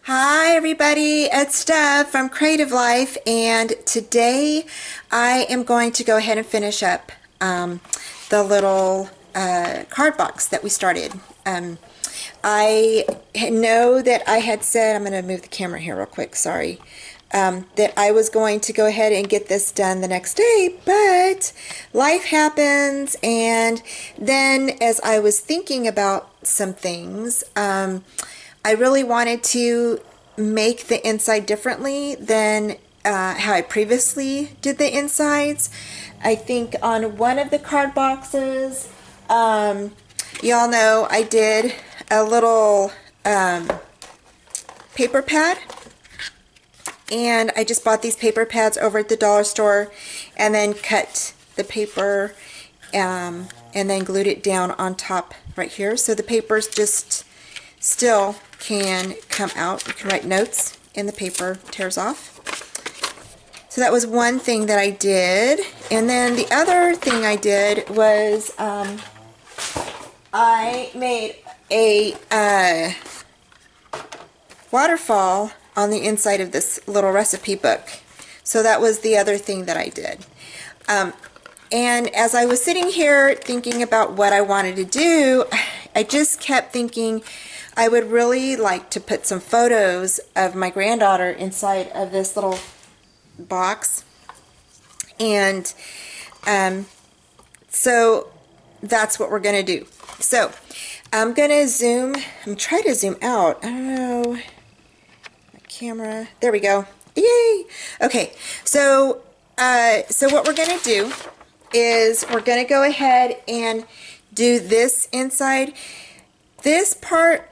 Hi everybody, it's Steph from Creative Life, and today I am going to go ahead and finish up the little card box that we started. I know that I had said, I'm going to move the camera here real quick, sorry, that I was going to go ahead and get this done the next day, but life happens, and then as I was thinking about some things, I really wanted to make the inside differently than how I previously did the insides. I think on one of the card boxes, y'all know I did a little paper pad, and I just bought these paper pads over at the dollar store and then cut the paper and then glued it down on top right here, so the paper's just still can come out. You can write notes and the paper tears off. So that was one thing that I did. And then the other thing I did was I made a waterfall on the inside of this little recipe book. So that was the other thing that I did. And as I was sitting here thinking about what I wanted to do, I just kept thinking I would really like to put some photos of my granddaughter inside of this little box. And so that's what we're going to do. So I'm going to zoom, I'm trying to zoom out. I don't know, my camera, there we go. Yay! Okay, so what we're going to do is we're going to go ahead and do this inside. This part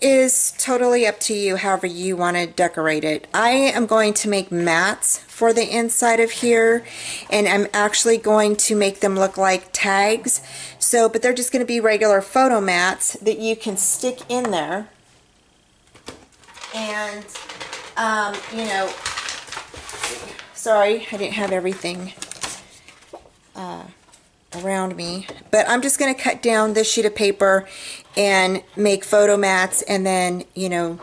is totally up to you, however you want to decorate it. I am going to make mats for the inside of here, and I'm actually going to make them look like tags. So, but they're just going to be regular photo mats that you can stick in there. And, you know, sorry, I didn't have everything around me, but I'm just going to cut down this sheet of paper and make photo mats, and then, you know,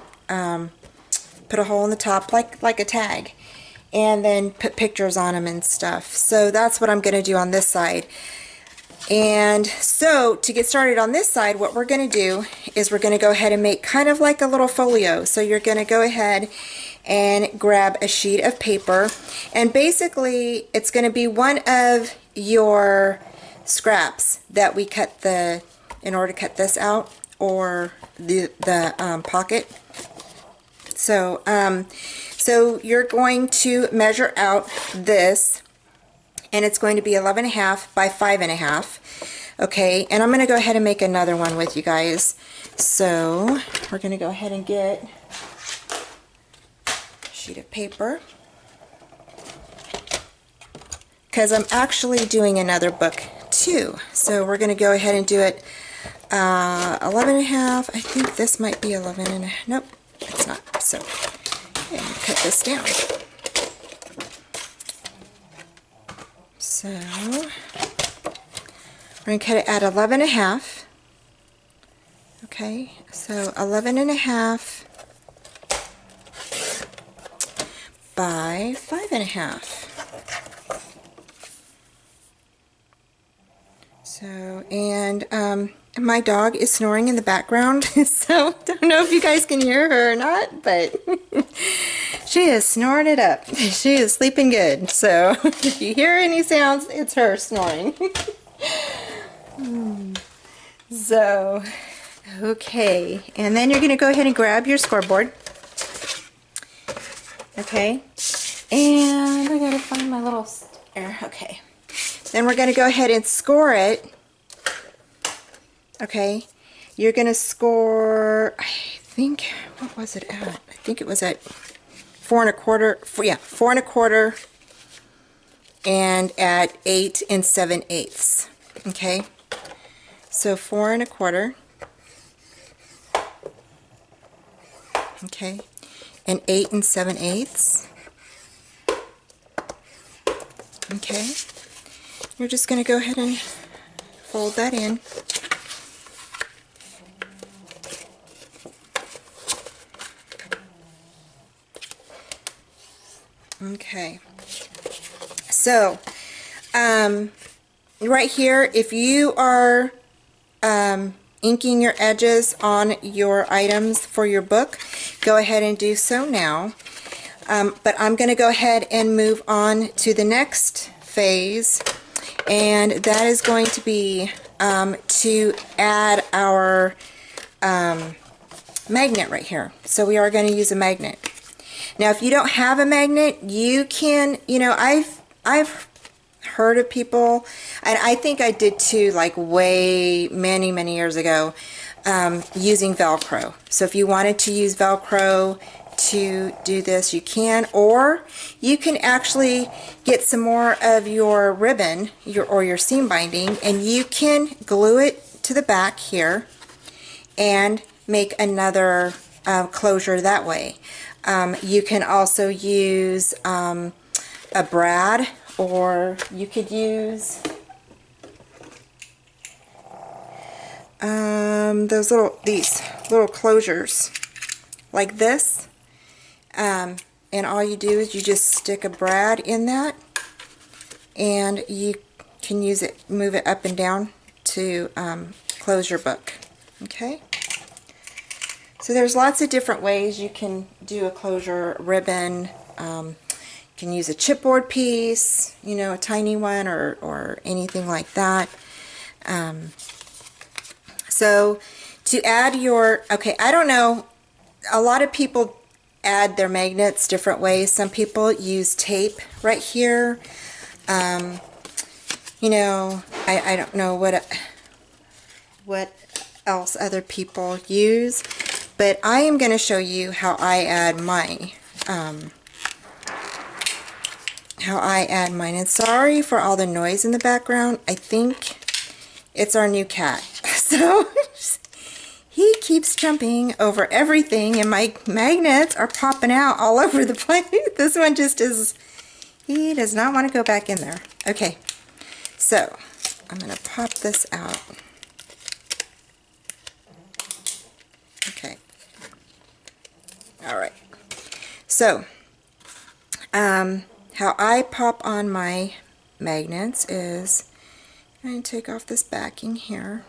put a hole in the top like a tag, and then put pictures on them and stuff. So that's what I'm going to do on this side. And so to get started on this side, what we're going to do is we're going to go ahead and make kind of like a little folio. So you're going to go ahead and grab a sheet of paper, and basically it's going to be one of your scraps that we cut in order to cut this out, or the pocket. So so you're going to measure out this, and it's going to be 11.5 by 5.5. Okay, and I'm going to go ahead and make another one with you guys. So we're going to go ahead and get a sheet of paper, because I'm actually doing another book too. So we're going to go ahead and do it 11.5. I think this might be 11.5. Nope, it's not. So okay, I'm going to cut this down. So we're going to cut it at 11.5. Okay, so 11.5 by 5.5. So, and my dog is snoring in the background, so don't know if you guys can hear her or not, but she is snoring it up. She is sleeping good. So if you hear any sounds, it's her snoring. So, okay, and then you're going to go ahead and grab your scoreboard. Okay, and I gotta find my little stair. Okay, then we're going to go ahead and score it. Okay, you're going to score, I think, what was it at? I think it was at 4 1/4, yeah, 4 1/4, and at 8 7/8. Okay, so 4 1/4, okay, and 8 7/8. Okay, you're just going to go ahead and fold that in. Okay, so right here, if you are inking your edges on your items for your book, go ahead and do so now. But I'm going to go ahead and move on to the next phase, and that is going to be to add our magnet right here. So we are going to use a magnet. Now if you don't have a magnet, you can, you know, I've heard of people, and I think I did too, like way many years ago, using Velcro. So if you wanted to use Velcro to do this, you can, or you can actually get some more of your ribbon, or your seam binding, and you can glue it to the back here and make another closure that way. You can also use a brad, or you could use these little closures like this, and all you do is you just stick a brad in that, and you can use it, move it up and down to close your book. Okay, so there's lots of different ways you can do a closure ribbon. You can use a chipboard piece, you know, a tiny one, or anything like that. So to add your, okay, I don't know, a lot of people add their magnets different ways. Some people use tape right here. You know, I don't know what else other people use, but I am going to show you how I add mine. And sorry for all the noise in the background. I think it's our new cat. So he keeps jumping over everything, and my magnets are popping out all over the place. This one just is, he does not want to go back in there. Okay, so I'm going to pop this out. Okay. All right. So, how I pop on my magnets is, I'm going to take off this backing here.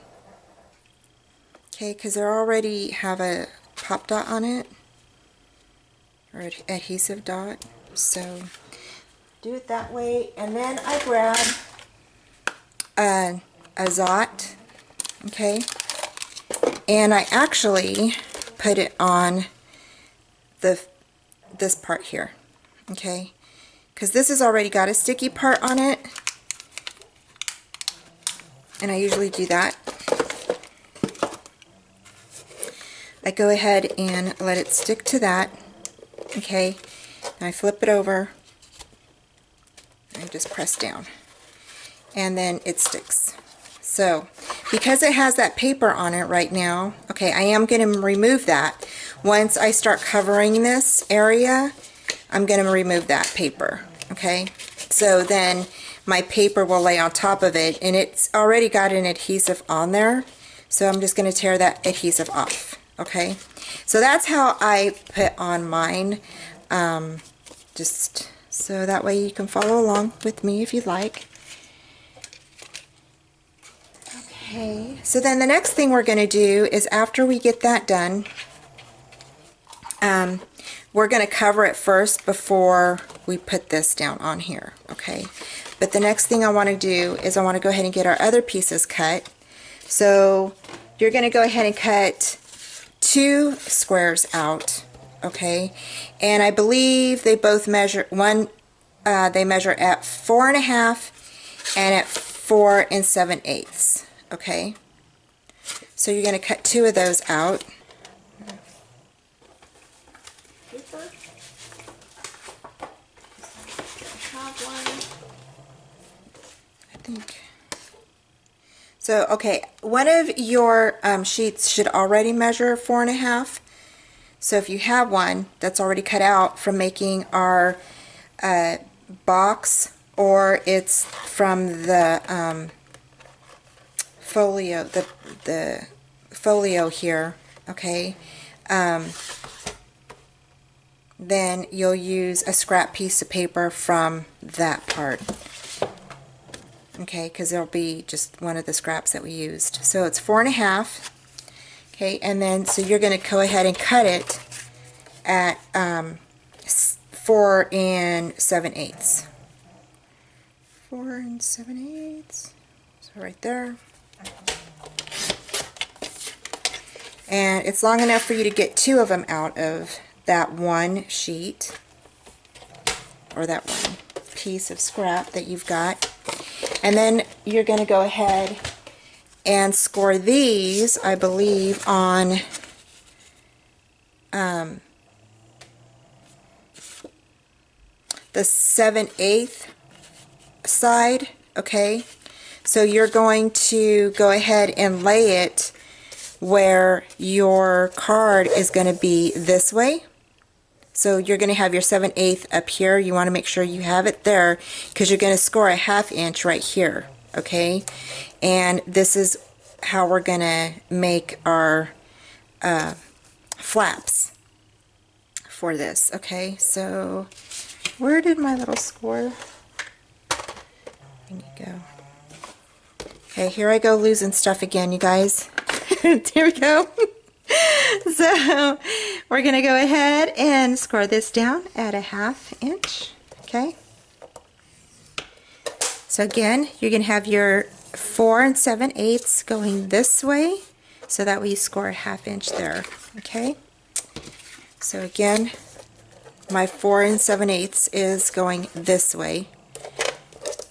Okay, because they already have a pop dot on it, or adhesive dot. So do it that way, and then I grab a Zot, okay, and I actually put it on this part here, okay, because this has already got a sticky part on it, and I usually do that. I go ahead and let it stick to that, okay, and I flip it over and just press down, and then it sticks. So because it has that paper on it right now, okay, I am going to remove that. Once I start covering this area, I'm going to remove that paper, okay, so then my paper will lay on top of it, and it's already got an adhesive on there, so I'm just going to tear that adhesive off. Okay, so that's how I put on mine, just so that way you can follow along with me if you'd like. Okay, so then the next thing we're going to do is, after we get that done, we're going to cover it first before we put this down on here, okay? But the next thing I want to do is I want to go ahead and get our other pieces cut. So you're going to go ahead and cut 2 squares out, okay, and I believe they both measure, they measure at 4.5 and at 4 7/8, okay, so you're going to cut 2 of those out. I think so. Okay, one of your sheets should already measure 4.5. So if you have one that's already cut out from making our box, or it's from the folio, the folio here, okay, then you'll use a scrap piece of paper from that part. Okay, because it'll be just one of the scraps that we used. So it's 4.5. Okay, and then so you're going to go ahead and cut it at 4 7/8. 4 7/8. So right there. And it's long enough for you to get 2 of them out of that one sheet, or that one piece of scrap that you've got. And then you're going to go ahead and score these, I believe, on the 7/8 side. Okay, so you're going to go ahead and lay it where your card is going to be this way. So you're going to have your 7/8 up here. You want to make sure you have it there because you're going to score a 1/2 inch right here. Okay, and this is how we're going to make our flaps for this. Okay, so where did my little score? There you go. Okay, here I go losing stuff again, you guys. Here we go. So we're going to go ahead and score this down at a 1/2 inch. Okay. So again, you're going to have your 4 7/8 going this way, so that way you score a 1/2 inch there. Okay. So again, my 4 7/8 is going this way.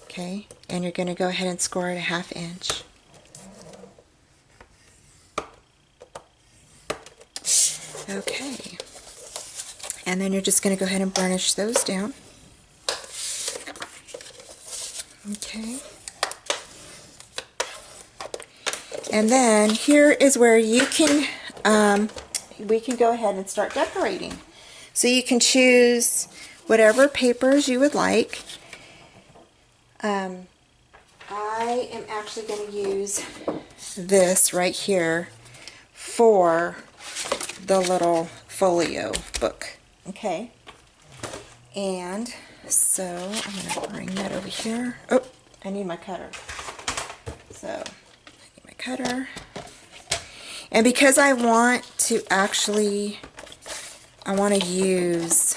Okay, and you're going to go ahead and score it a 1/2 inch. Okay, and then you're just going to go ahead and burnish those down. Okay, and then here is where you can we can go ahead and start decorating. So you can choose whatever papers you would like. I am actually going to use this right here for the little folio book. Okay, and so I'm going to bring that over here. Oh, I need my cutter. So I need my cutter. And because I want to use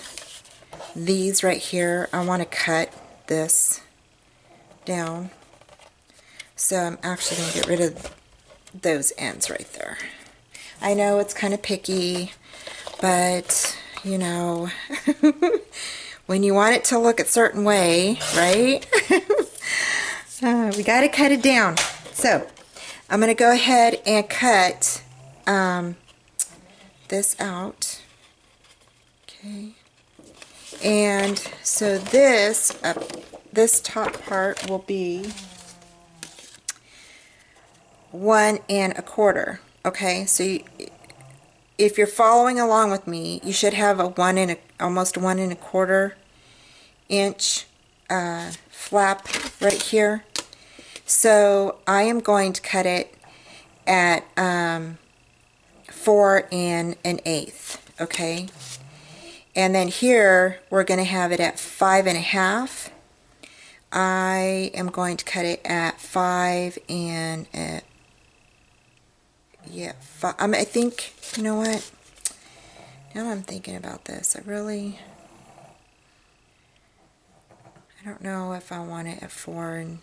these right here, I want to cut this down. So I'm actually going to get rid of those ends right there. I know it's kind of picky, but you know, when you want it to look a certain way, right? We got to cut it down. So I'm going to go ahead and cut this out. Okay, and so this top part will be 1 1/4. Okay, so if you're following along with me, you should have a almost 1 1/4 inch flap right here. So I am going to cut it at 4 1/8. Okay, and then here we're going to have it at 5 1/2. I am going to cut it at 5 I think, you know what, now I'm thinking about this, I don't know if I want it at 4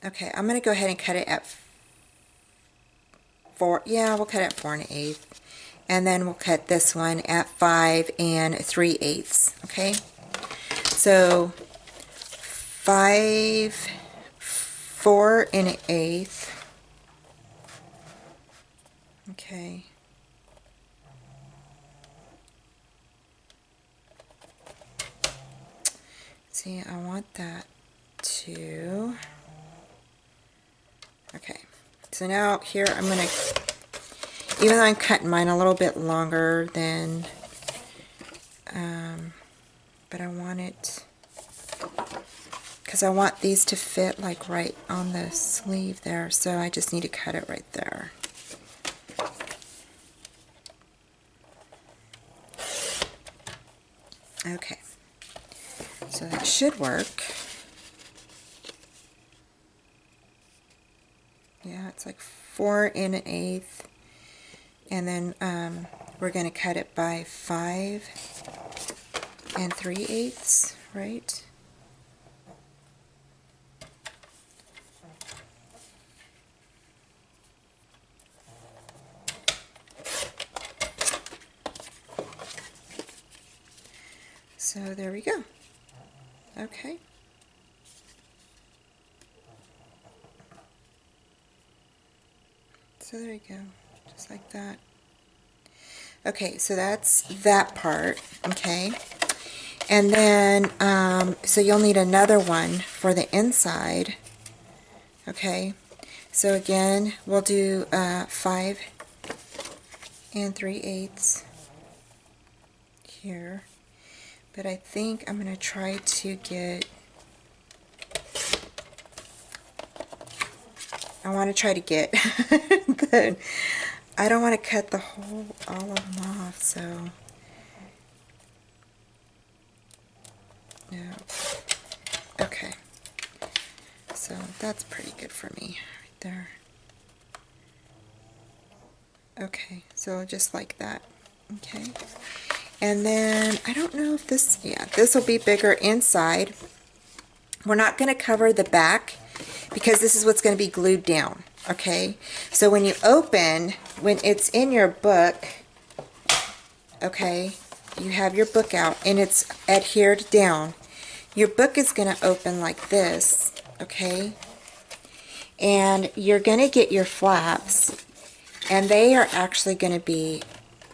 okay, I'm going to go ahead and cut it at 4, yeah, we'll cut it at 4 1/8, and then we'll cut this one at 5 3/8, okay, so 4 1/8. Okay. See, I want that to... Okay. So now here I'm going to, even though I'm cutting mine a little bit longer than, but I want it, because I want these to fit like right on the sleeve there, so I just need to cut it right there. Okay, so that should work. Yeah, it's like 4 1/8, and then we're going to cut it by 5 3/8, right? So there we go. Okay. So there you go, just like that. Okay, so that's that part, okay? And then, so you'll need another one for the inside, okay? So again, we'll do 5 3/8 here. But I think I'm going to try to get, I want to try to get, I don't want to cut the whole, all of them off, so, no. Okay, so that's pretty good for me right there. Okay, so just like that, okay. And then, I don't know if this, yeah, this will be bigger inside. We're not going to cover the back because this is what's going to be glued down, okay? So when you open, when it's in your book, okay, you have your book out and it's adhered down. Your book is going to open like this, okay? And you're going to get your flaps, and they are actually going to be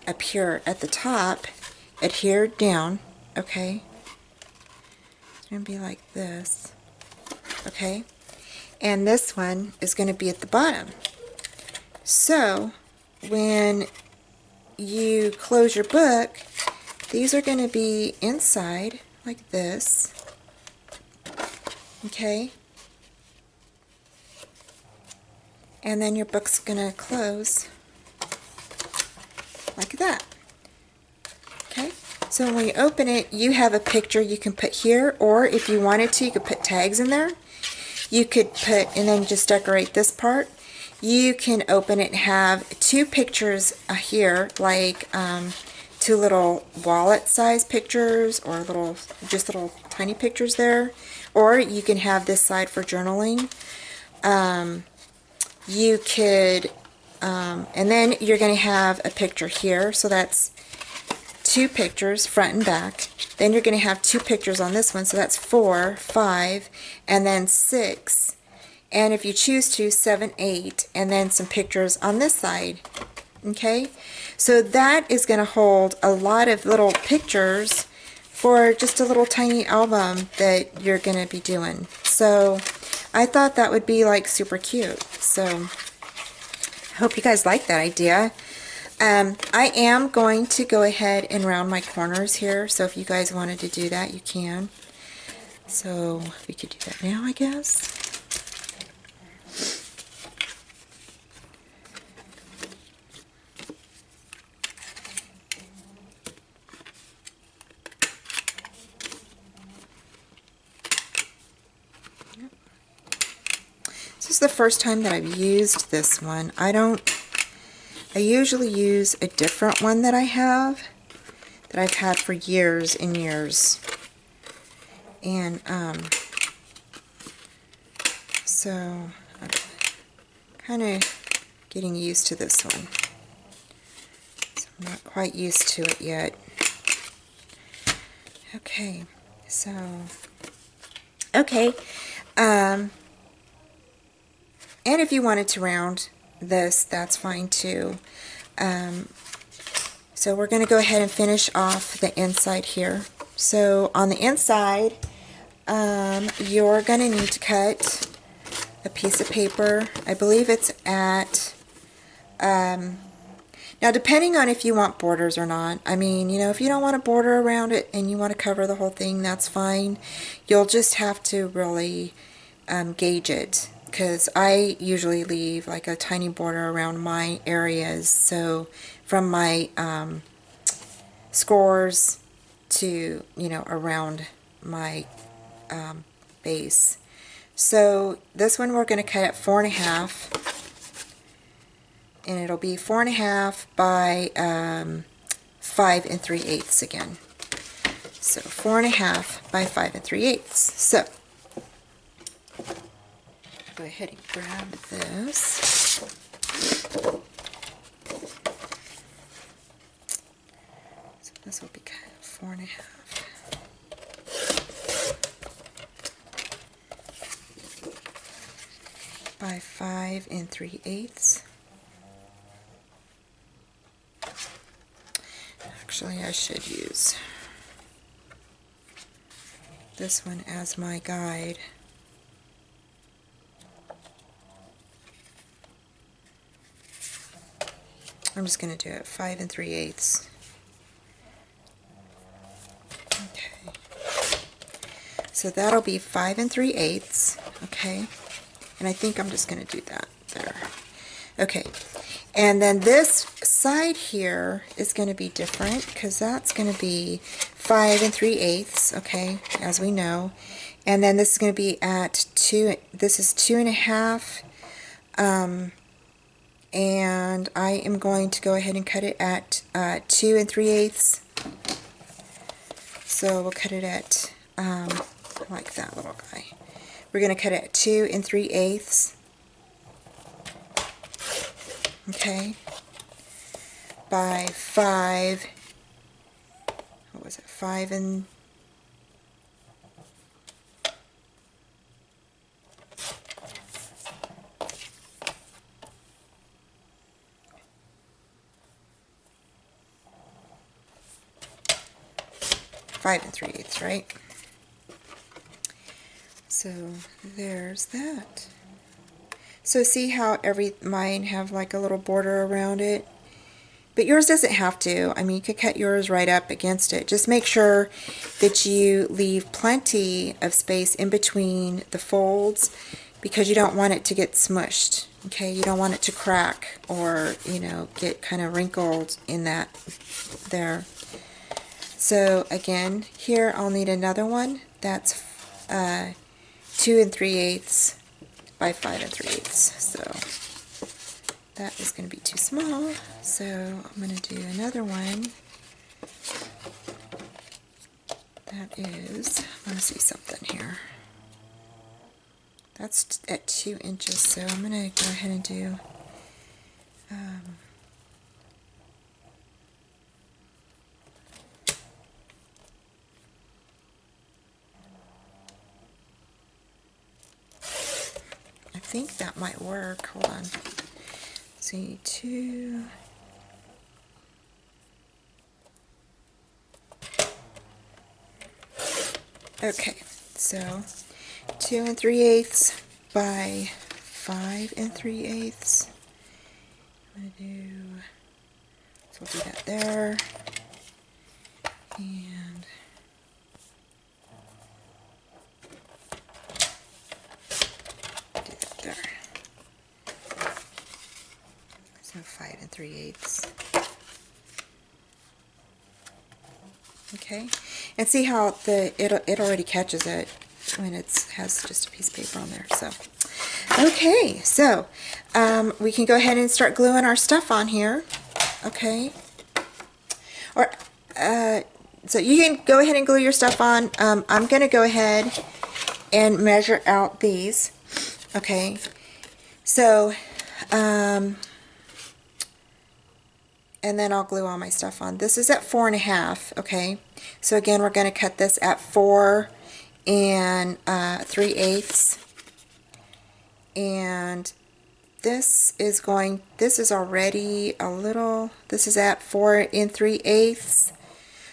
up here at the top, adhered down, okay? It's going to be like this, okay? And this one is going to be at the bottom. So when you close your book, these are going to be inside like this, okay? And then your book's going to close like that. Okay, so when you open it, you have a picture you can put here, or if you wanted to, you could put tags in there. You could put, and then just decorate this part. You can open it and have 2 pictures here, like 2 little wallet size pictures, or little, just little tiny pictures there. Or you can have this side for journaling. You could, and then you're going to have a picture here, so that's 2 pictures, front and back. Then you're going to have 2 pictures on this one, so that's 4, 5, and then 6. And if you choose to, 7, 8, and then some pictures on this side. Okay? So that is going to hold a lot of little pictures for just a little tiny album that you're going to be doing. So I thought that would be like super cute. So I hope you guys like that idea. I am going to go ahead and round my corners here, so if you guys wanted to do that, you can. So we could do that now, I guess. This is the first time that I've used this one. I usually use a different one that I have, that I've had for years and years. And so I'm kind of getting used to this one. So I'm not quite used to it yet. Okay, so, okay. And if you wanted to round this, that's fine too. So we're going to go ahead and finish off the inside here. So on the inside, you're going to need to cut a piece of paper. I believe it's at, now depending on if you want borders or not. I mean, you know, if you don't want a border around it and you want to cover the whole thing, that's fine. You'll just have to really gauge it, because I usually leave like a tiny border around my areas. So from my scores to, you know, around my base. So this one we're going to cut at 4.5, and it'll be 4.5 by 5 3/8 again. So 4.5 by 5 3/8. So go ahead and grab this. So this will be cut at 4.5 by 5 3/8. Actually, I should use this one as my guide. I'm just going to do it 5 3/8. Okay. So that'll be 5 3/8. Okay. And I think I'm just going to do that there. Okay. And then this side here is going to be different because that's going to be 5 3/8, okay, as we know. And then this is going to be at 2, this is 2.5, and I am going to go ahead and cut it at 2 3/8. So we'll cut it at, like that little guy. We're going to cut it at 2 3/8. Okay, by 5, what was it, 5 and 5 3/8, right? So there's that. So see how mine have like a little border around it? But yours doesn't have to. I mean, you could cut yours right up against it. Just make sure that you leave plenty of space in between the folds because you don't want it to get smushed. Okay, you don't want it to crack or, you know, get kind of wrinkled in that there. So again, here I'll need another one. That's 2 3/8 by 5 3/8. So that is going to be too small. So I'm going to do another one. That is, I want to see something here. That's at 2 inches. So I'm going to go ahead and do I think that might work. Hold on. See, 2. Okay, so 2 3/8 by 5 3/8. I'm gonna do. So we'll do that there, and there. So 5 3/8. Okay, and see how it already catches it when it has just a piece of paper on there. So okay, so we can go ahead and start gluing our stuff on here. Okay, or so you can go ahead and glue your stuff on. I'm going to go ahead and measure out these. Okay, so and then I'll glue all my stuff on. This is at 4.5. Okay, so again we're going to cut this at 4 3/8, and this is already a little. This is at 4 3/8,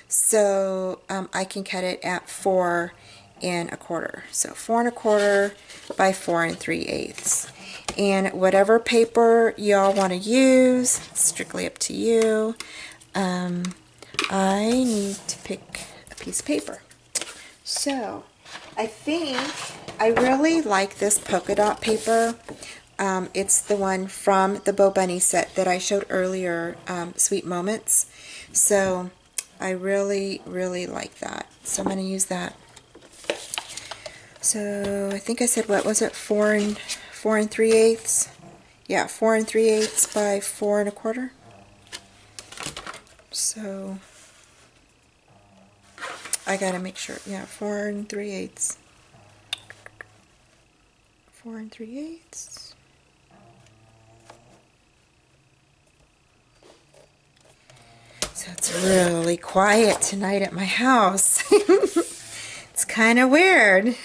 so I can cut it at 4 1/4. So 4 1/4 by 4 3/8. And whatever paper y'all want to use, it's strictly up to you. I need to pick a piece of paper. So I think I really like this polka dot paper. It's the one from the BoBunny set that I showed earlier, Sweet Moments. So I really, really like that. So I'm going to use that. So I think I said, what was it, 4 3/8? Yeah, 4 3/8 by 4 1/4. So I gotta make sure, yeah, 4 3/8. 4 3/8. So it's really quiet tonight at my house. It's kind of weird.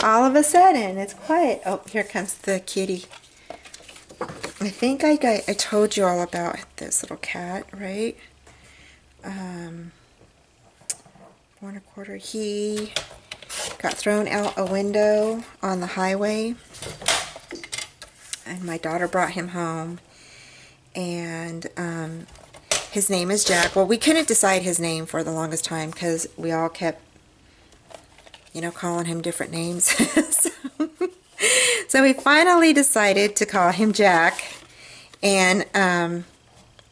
All of a sudden, it's quiet. Oh, here comes the kitty. I think I told you all about this little cat, right? 4 1/4. He got thrown out a window on the highway, and my daughter brought him home, and his name is Jack. Well, we couldn't decide his name for the longest time because we all kept, you know, calling him different names. So we finally decided to call him Jack, and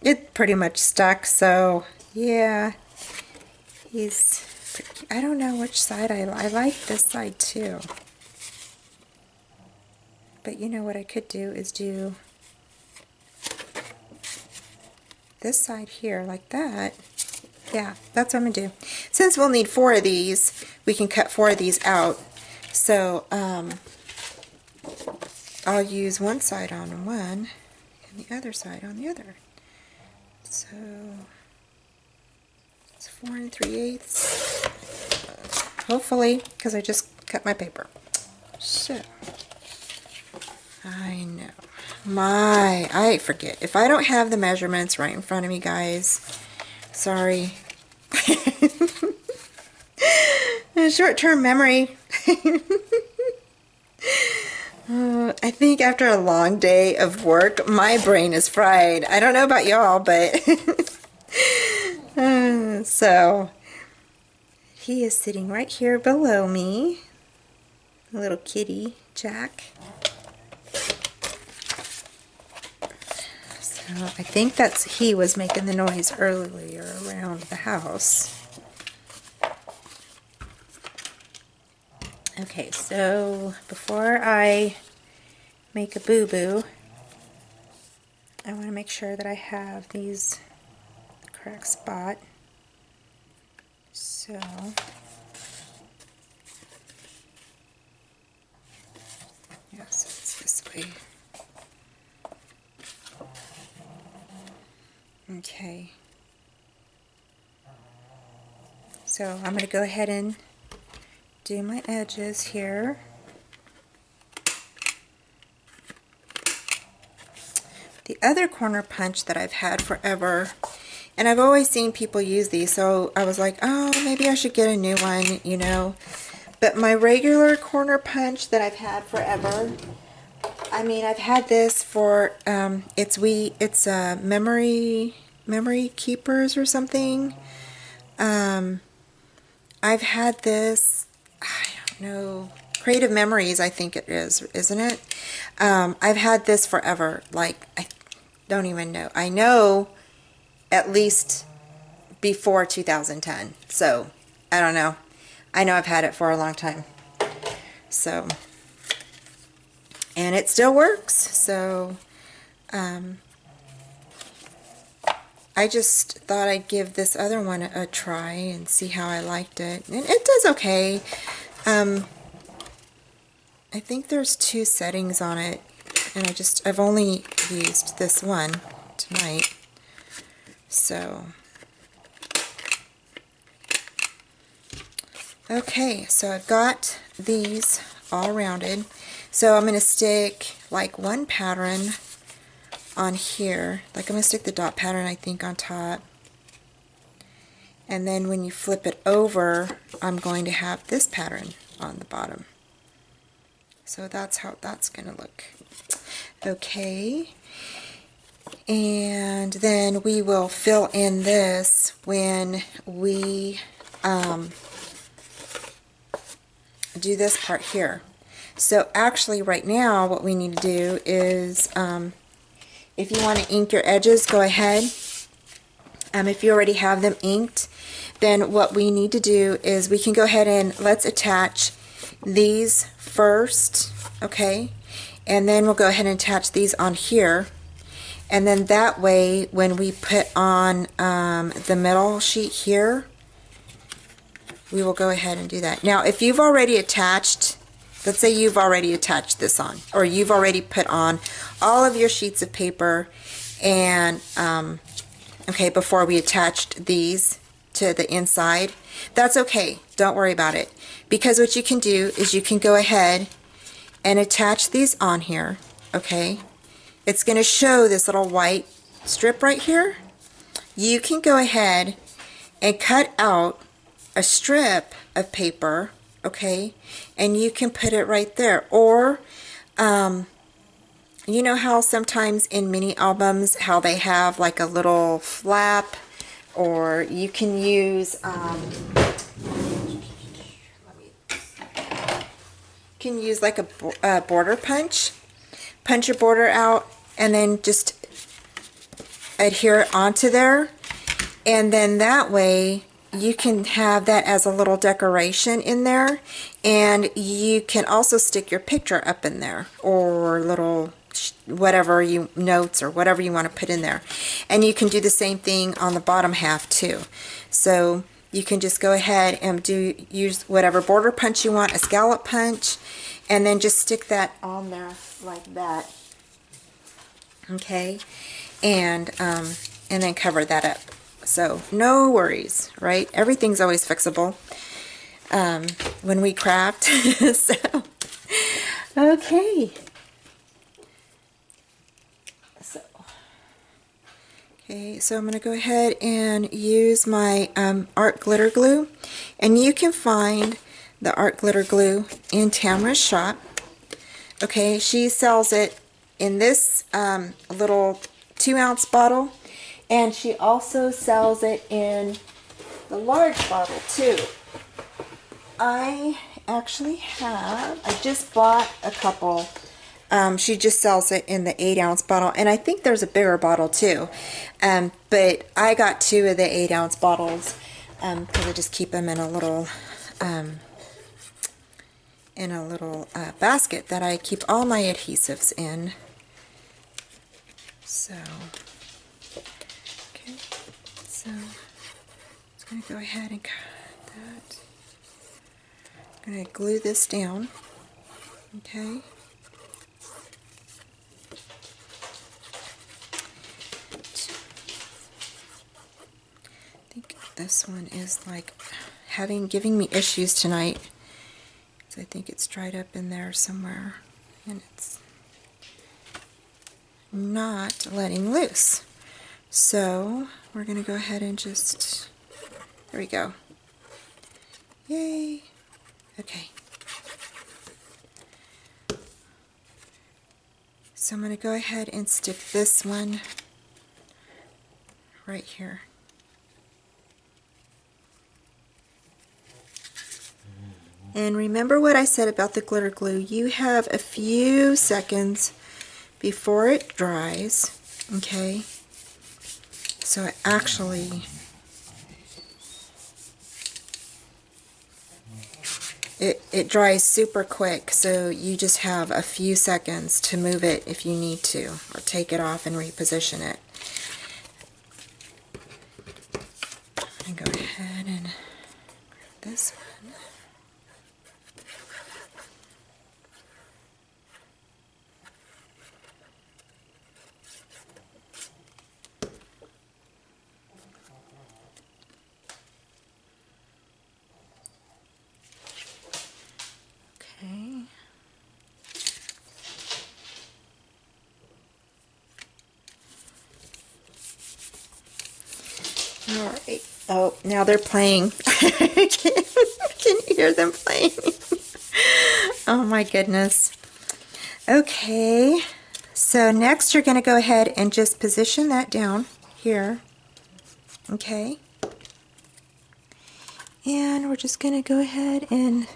it pretty much stuck. So yeah, he's, I don't know which side I like this side too. But you know what I could do is do this side here like that. Yeah, that's what I'm gonna do. Since we'll need 4 of these, we can cut 4 of these out. So I'll use one side on one and the other side on the other. So it's 4 3/8. Hopefully, because I just cut my paper. So I know. I forget. If I don't have the measurements right in front of me, guys, sorry. Short-term memory. I think after a long day of work, my brain is fried. I don't know about y'all, but so he is sitting right here below me, little kitty Jack. So I think he was making the noise earlier around the house. Okay, so before I make a boo-boo, I want to make sure that I have these correct spot. So yes, it's this way. Okay. So I'm going to go ahead and do my edges here. The other corner punch that I've had forever, and I've always seen people use these, so I was like, oh, maybe I should get a new one, you know. But my regular corner punch that I've had forever, I mean, I've had this for, it's memory keepers or something. I've had this, I don't know, Creative Memories, I think it is, isn't it? I've had this forever, like, I don't even know. I know at least before 2010, so I don't know. I know I've had it for a long time. So, and it still works, so I just thought I'd give this other one a try and see how I liked it. And it does okay. I think there's 2 settings on it, and I've only used this one tonight. So, okay, so I've got these all rounded. So I'm going to stick like one pattern on here. Like I'm going to stick the dot pattern, I think, on top. And then when you flip it over, I'm going to have this pattern on the bottom. So that's how that's going to look. Okay. And then we will fill in this when we do this part here. So actually right now what we need to do is, if you want to ink your edges, go ahead. if you already have them inked, then what we need to do is we can go ahead and let's attach these first, okay? And then we'll go ahead and attach these on here. And then that way, when we put on the middle sheet here, we will go ahead and do that. Now, if you've already attached, let's say you've already attached this on, or you've already put on all of your sheets of paper, and okay, before we attached these to the inside, that's okay. Don't worry about it. Because what you can do is you can go ahead and attach these on here, okay? It's going to show this little white strip right here. You can go ahead and cut out a strip of paper, okay, and you can put it right there. Or you know how sometimes in mini albums how they have like a little flap, or you can use like a border punch your border out and then just adhere it onto there, and then that way you can have that as a little decoration in there, and you can also stick your picture up in there, or little whatever you notes or whatever you want to put in there. And you can do the same thing on the bottom half too. So you can just go ahead and use whatever border punch you want, a scallop punch, and then just stick that on there like that, okay, and then cover that up. So no worries, right? Everything's always fixable when we craft. So okay. So I'm going to go ahead and use my art glitter glue, and you can find the art glitter glue in Tamara's shop. Okay, she sells it in this little 2-ounce bottle, and she also sells it in the large bottle too. I just bought a couple. She just sells it in the 8-ounce bottle, and I think there's a bigger bottle too. But I got 2 of the 8-ounce bottles because I just keep them in a little basket that I keep all my adhesives in. So, okay, so I'm just going to go ahead and cut that. I'm going to glue this down, okay. I think this one is like giving me issues tonight. So I think it's dried up in there somewhere, and it's not letting loose. So we're going to go ahead and just, there we go. Yay. Okay. So I'm going to go ahead and stick this one right here. And remember what I said about the glitter glue. You have a few seconds before it dries, okay? So it dries super quick, so you just have a few seconds to move it if you need to, or take it off and reposition it. And go ahead and grab this one. Okay. All right. Oh, now they're playing. I can hear them playing. Oh my goodness. Okay. So next you're going to go ahead and just position that down here. Okay. And we're just going to go ahead and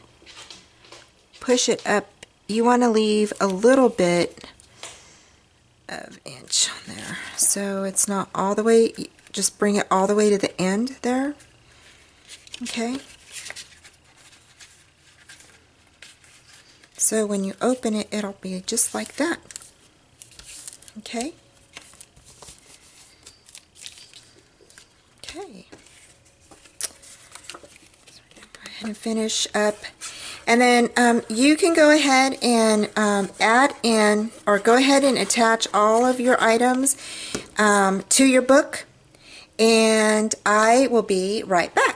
push it up. You want to leave a little bit of inch on there. So it's not all the way, just bring it all the way to the end there. Okay. So when you open it, it'll be just like that. Okay. Okay. So go ahead and finish up. And then you can go ahead and add in, or go ahead and attach all of your items to your book. And I will be right back.